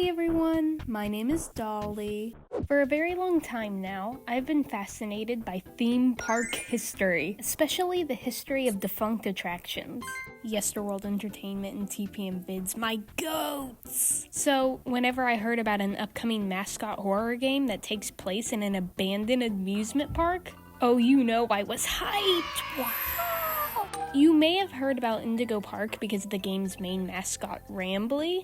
Hi everyone, my name is Dolly. For a very long time now, I've been fascinated by theme park history, especially the history of defunct attractions. Yesterworld Entertainment and TPM Vids, my goats! So, whenever I heard about an upcoming mascot horror game that takes place in an abandoned amusement park, oh you know I was hyped! Wow! You may have heard about Indigo Park because of the game's main mascot, Rambley.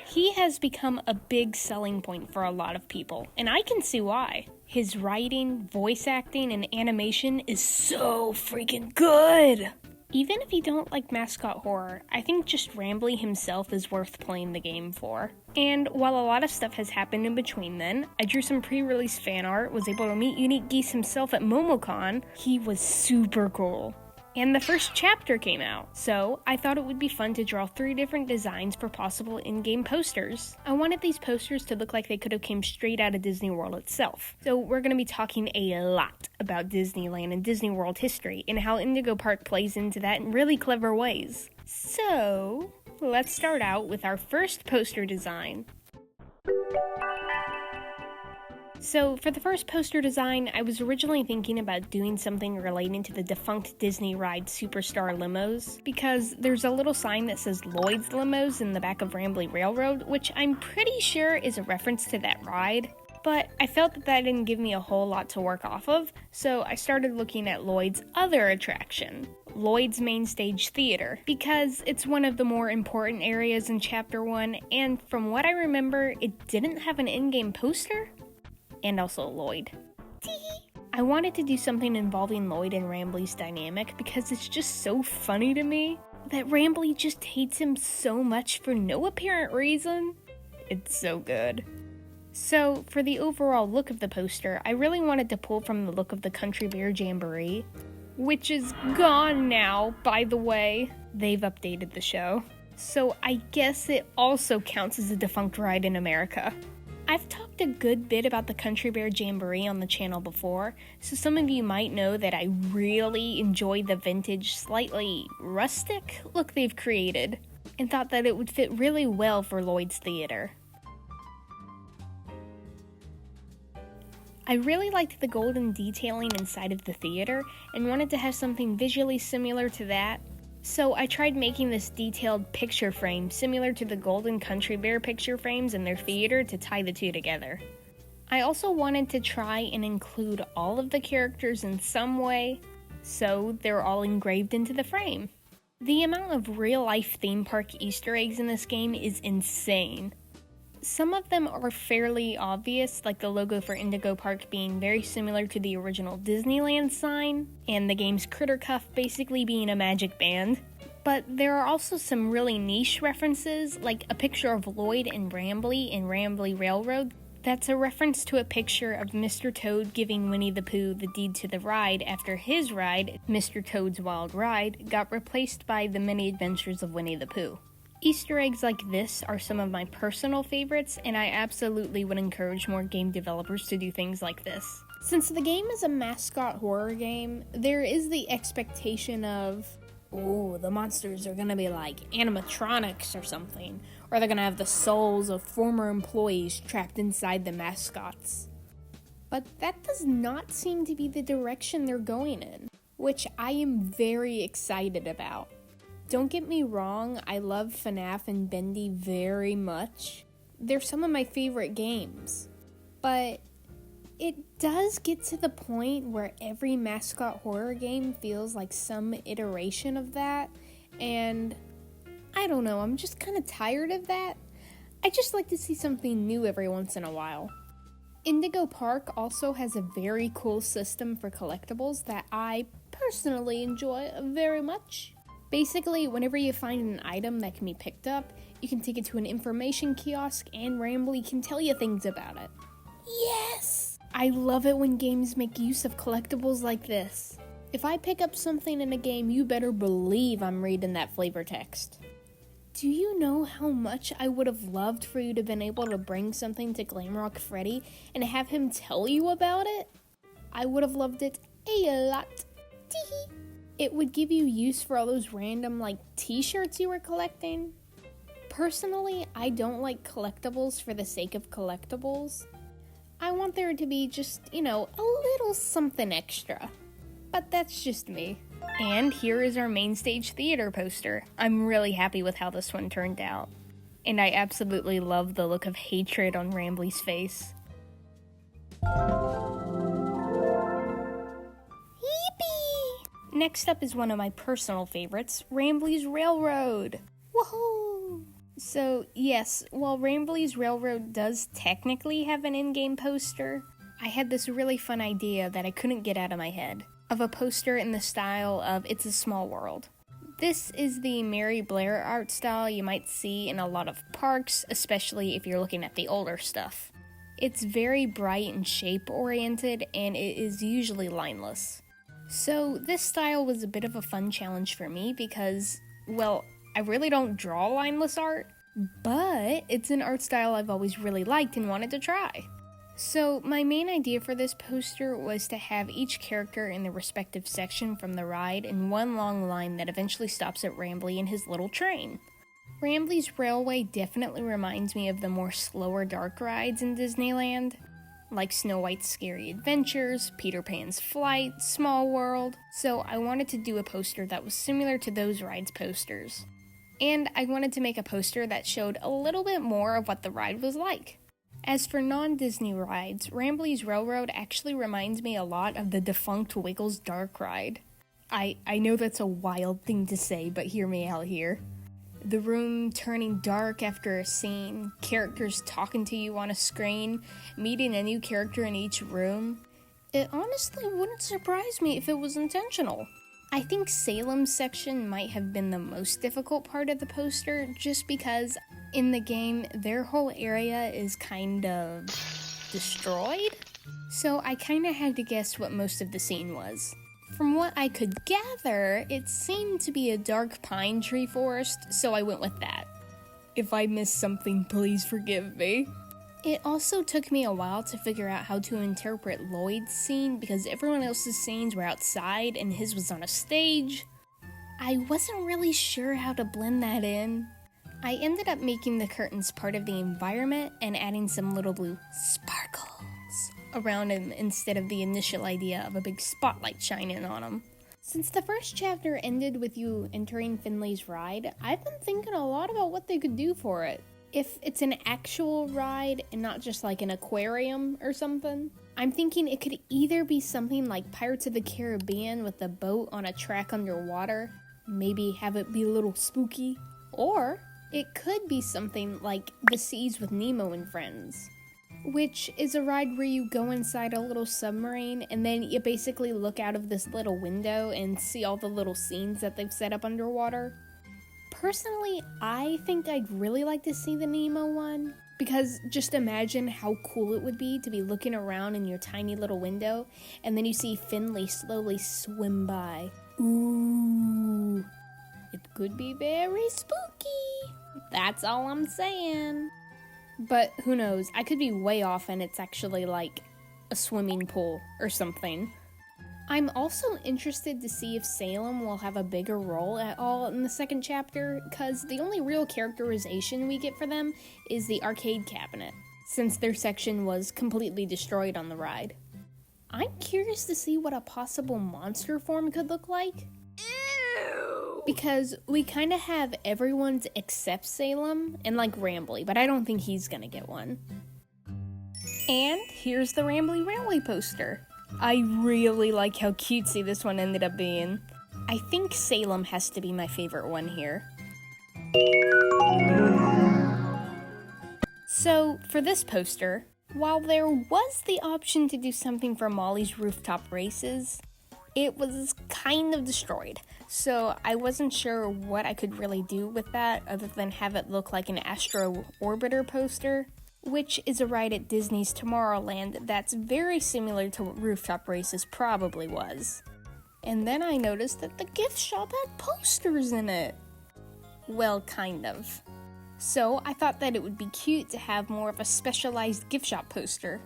He has become a big selling point for a lot of people, and I can see why. His writing, voice acting, and animation is so freaking good! Even if you don't like mascot horror, I think just Rambley himself is worth playing the game for. And while a lot of stuff has happened in between then, I drew some pre-release fan art, was able to meet Unique Geese himself at MomoCon. He was super cool. And the first chapter came out, so I thought it would be fun to draw 3 different designs for possible in-game posters. I wanted these posters to look like they could have came straight out of Disney World itself. So we're going to be talking a lot about Disneyland and Disney World history and how Indigo Park plays into that in really clever ways. So, let's start out with our first poster design. So, for the first poster design, I was originally thinking about doing something relating to the defunct Disney ride Superstar Limos, because there's a little sign that says Lloyd's Limos in the back of Rambley Railroad, which I'm pretty sure is a reference to that ride. But I felt that didn't give me a whole lot to work off of, so I started looking at Lloyd's other attraction, Lloyd's Main Stage Theater, because it's one of the more important areas in Chapter 1, and from what I remember, it didn't have an in-game poster? And also Lloyd. I wanted to do something involving Lloyd and Rambley's dynamic because it's just so funny to me that Rambley just hates him so much for no apparent reason. It's so good. So, for the overall look of the poster, I really wanted to pull from the look of the Country Bear Jamboree, which is gone now, by the way. They've updated the show. So I guess it also counts as a defunct ride in America. I've talked a good bit about the Country Bear Jamboree on the channel before, so some of you might know that I really enjoy the vintage, slightly rustic look they've created, and thought that it would fit really well for Lloyd's Theater. I really liked the golden detailing inside of the theater, and wanted to have something visually similar to that. So I tried making this detailed picture frame similar to the golden Country Bear picture frames in their theater to tie the two together. I also wanted to try and include all of the characters in some way, so they're all engraved into the frame. The amount of real-life theme park Easter eggs in this game is insane. Some of them are fairly obvious, like the logo for Indigo Park being very similar to the original Disneyland sign, and the game's Critter Cuff basically being a magic band. But there are also some really niche references, like a picture of Lloyd and Rambley in Rambley Railroad. That's a reference to a picture of Mr. Toad giving Winnie the Pooh the deed to the ride after his ride, Mr. Toad's Wild Ride, got replaced by The Many Adventures of Winnie the Pooh. Easter eggs like this are some of my personal favorites, and I absolutely would encourage more game developers to do things like this. Since the game is a mascot horror game, there is the expectation of, oh, the monsters are gonna be like animatronics or something, or they're gonna have the souls of former employees trapped inside the mascots. But that does not seem to be the direction they're going in, which I am very excited about. Don't get me wrong, I love FNAF and Bendy very much. They're some of my favorite games. But it does get to the point where every mascot horror game feels like some iteration of that, and I don't know, I'm just kind of tired of that. I just like to see something new every once in a while. Indigo Park also has a very cool system for collectibles that I personally enjoy very much. Basically, whenever you find an item that can be picked up, you can take it to an information kiosk and Rambley can tell you things about it. Yes! I love it when games make use of collectibles like this. If I pick up something in a game, you better believe I'm reading that flavor text. Do you know how much I would have loved for you to have been able to bring something to Glamrock Freddy and have him tell you about it? I would have loved it a lot. Teehee. It would give you use for all those random, t-shirts you were collecting. Personally, I don't like collectibles for the sake of collectibles. I want there to be just, a little something extra. But that's just me. And here is our main stage theater poster. I'm really happy with how this one turned out. And I absolutely love the look of hatred on Rambley's face. Yippee! Next up is one of my personal favorites, Rambley's Railroad. Woohoo! So, yes, while Rambley's Railroad does technically have an in-game poster, I had this really fun idea that I couldn't get out of my head, of a poster in the style of It's a Small World. This is the Mary Blair art style you might see in a lot of parks, especially if you're looking at the older stuff. It's very bright and shape-oriented, and it is usually lineless. So this style was a bit of a fun challenge for me because, well, I really don't draw lineless art, but it's an art style I've always really liked and wanted to try. So my main idea for this poster was to have each character in the respective section from the ride in one long line that eventually stops at Rambley in his little train. Rambley's Railway definitely reminds me of the more slower dark rides in Disneyland, like Snow White's Scary Adventures, Peter Pan's Flight, Small World, so I wanted to do a poster that was similar to those rides' posters. And I wanted to make a poster that showed a little bit more of what the ride was like. As for non-Disney rides, Rambley's Railroad actually reminds me a lot of the defunct Wiggles Dark Ride. I know that's a wild thing to say, but hear me out here. The room turning dark after a scene, characters talking to you on a screen, meeting a new character in each room. It honestly wouldn't surprise me if it was intentional. I think Salem's section might have been the most difficult part of the poster, just because in the game, their whole area is kind of destroyed. So I kind of had to guess what most of the scene was. From what I could gather, it seemed to be a dark pine tree forest, so I went with that. If I missed something, please forgive me. It also took me a while to figure out how to interpret Lloyd's scene because everyone else's scenes were outside and his was on a stage. I wasn't really sure how to blend that in. I ended up making the curtains part of the environment and adding some little blue sparkles around him instead of the initial idea of a big spotlight shining on him. Since the first chapter ended with you entering Finley's ride, I've been thinking a lot about what they could do for it. If it's an actual ride and not just like an aquarium or something, I'm thinking it could either be something like Pirates of the Caribbean with a boat on a track underwater, maybe have it be a little spooky, or it could be something like The Seas with Nemo and Friends, which is a ride where you go inside a little submarine and then you basically look out of this little window and see all the little scenes that they've set up underwater. Personally, I think I'd really like to see the Nemo one, because just imagine how cool it would be to be looking around in your tiny little window and then you see Finley slowly swim by. Ooh, it could be very spooky. That's all I'm saying. But who knows, I could be way off and it's actually like a swimming pool or something. I'm also interested to see if Salem will have a bigger role at all in the second chapter, because the only real characterization we get for them is the arcade cabinet, since their section was completely destroyed on the ride. I'm curious to see what a possible monster form could look like. Ew! Because we kind of have everyone's except Salem and like Rambley, but I don't think he's gonna get one. And here's the Rambley Railway poster. I really like how cutesy this one ended up being. I think Salem has to be my favorite one here. So, for this poster, while there was the option to do something for Molly's rooftop races, it was kind of destroyed. So I wasn't sure what I could really do with that other than have it look like an Astro Orbiter poster, which is a ride at Disney's Tomorrowland that's very similar to what Rooftop Races probably was. And then I noticed that the gift shop had posters in it. Well, kind of. So I thought that it would be cute to have more of a specialized gift shop poster.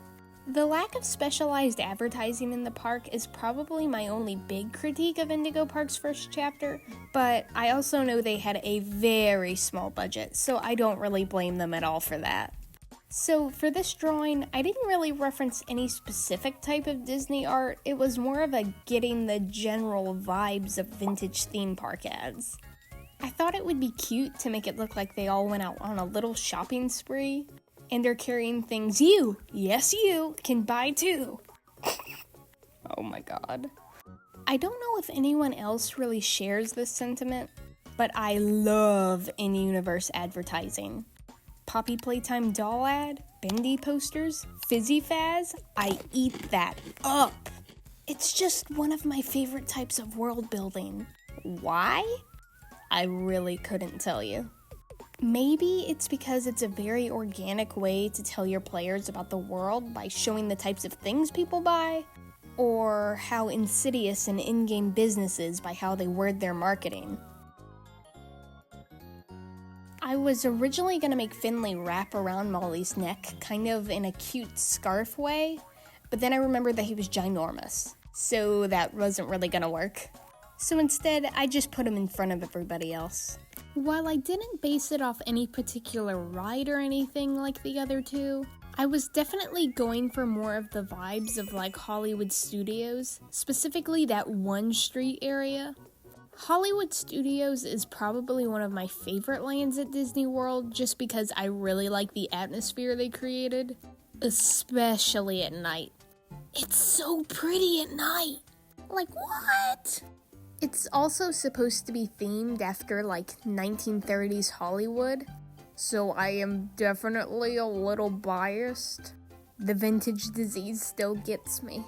The lack of specialized advertising in the park is probably my only big critique of Indigo Park's first chapter, but I also know they had a very small budget, so I don't really blame them at all for that. So for this drawing, I didn't really reference any specific type of Disney art. It was more of a getting the general vibes of vintage theme park ads. I thought it would be cute to make it look like they all went out on a little shopping spree, and they're carrying things you, yes you, can buy too. Oh my god. I don't know if anyone else really shares this sentiment, but I love in-universe advertising. Poppy Playtime doll ad, bendy posters, fizzy fazz, I eat that up. It's just one of my favorite types of world building. Why? I really couldn't tell you. Maybe it's because it's a very organic way to tell your players about the world by showing the types of things people buy, or how insidious an in-game business is by how they word their marketing. I was originally going to make Finley wrap around Molly's neck, kind of in a cute scarf way, but then I remembered that he was ginormous, so that wasn't really going to work. So instead, I just put him in front of everybody else. While I didn't base it off any particular ride or anything like the other two, I was definitely going for more of the vibes of like Hollywood Studios, specifically that one street area. Hollywood Studios is probably one of my favorite lands at Disney World just because I really like the atmosphere they created, especially at night. It's so pretty at night. Like, what? It's also supposed to be themed after, like, 1930s Hollywood, so I am definitely a little biased. The vintage disease still gets me.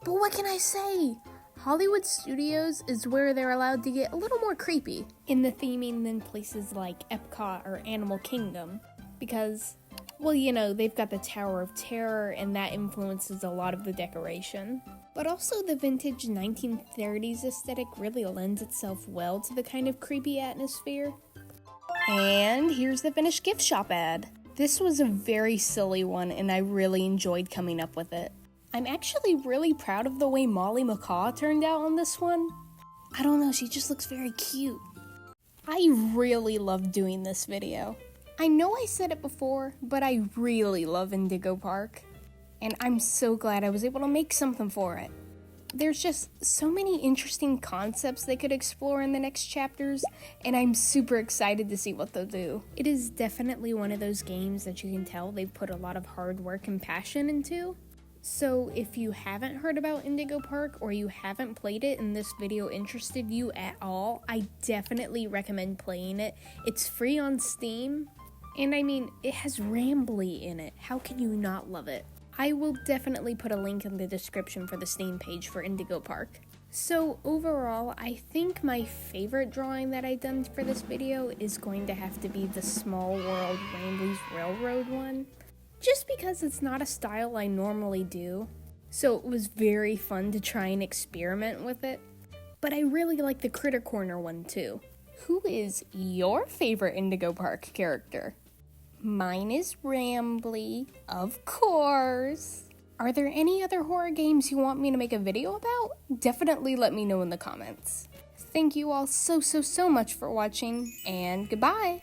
But what can I say? Hollywood Studios is where they're allowed to get a little more creepy in the theming than places like Epcot or Animal Kingdom, because, well, you know, they've got the Tower of Terror, and that influences a lot of the decoration. But also the vintage 1930s aesthetic really lends itself well to the kind of creepy atmosphere. And here's the finished gift shop ad. This was a very silly one, and I really enjoyed coming up with it. I'm actually really proud of the way Molly Macaw turned out on this one. I don't know, she just looks very cute. I really love doing this video. I know I said it before, but I really love Indigo Park. And I'm so glad I was able to make something for it. There's just so many interesting concepts they could explore in the next chapters, and I'm super excited to see what they'll do. It is definitely one of those games that you can tell they've put a lot of hard work and passion into. So if you haven't heard about Indigo Park or you haven't played it and this video interested you at all, I definitely recommend playing it. It's free on Steam, and I mean, it has Rambley in it. How can you not love it? I will definitely put a link in the description for the Steam page for Indigo Park. So overall, I think my favorite drawing that I've done for this video is going to have to be the Small World Rambley's Railroad one, just because it's not a style I normally do. So it was very fun to try and experiment with it. But I really like the Critter Corner one too. Who is your favorite Indigo Park character? Mine is Rambley, of course. Are there any other horror games you want me to make a video about? Definitely let me know in the comments. Thank you all so much for watching, and goodbye!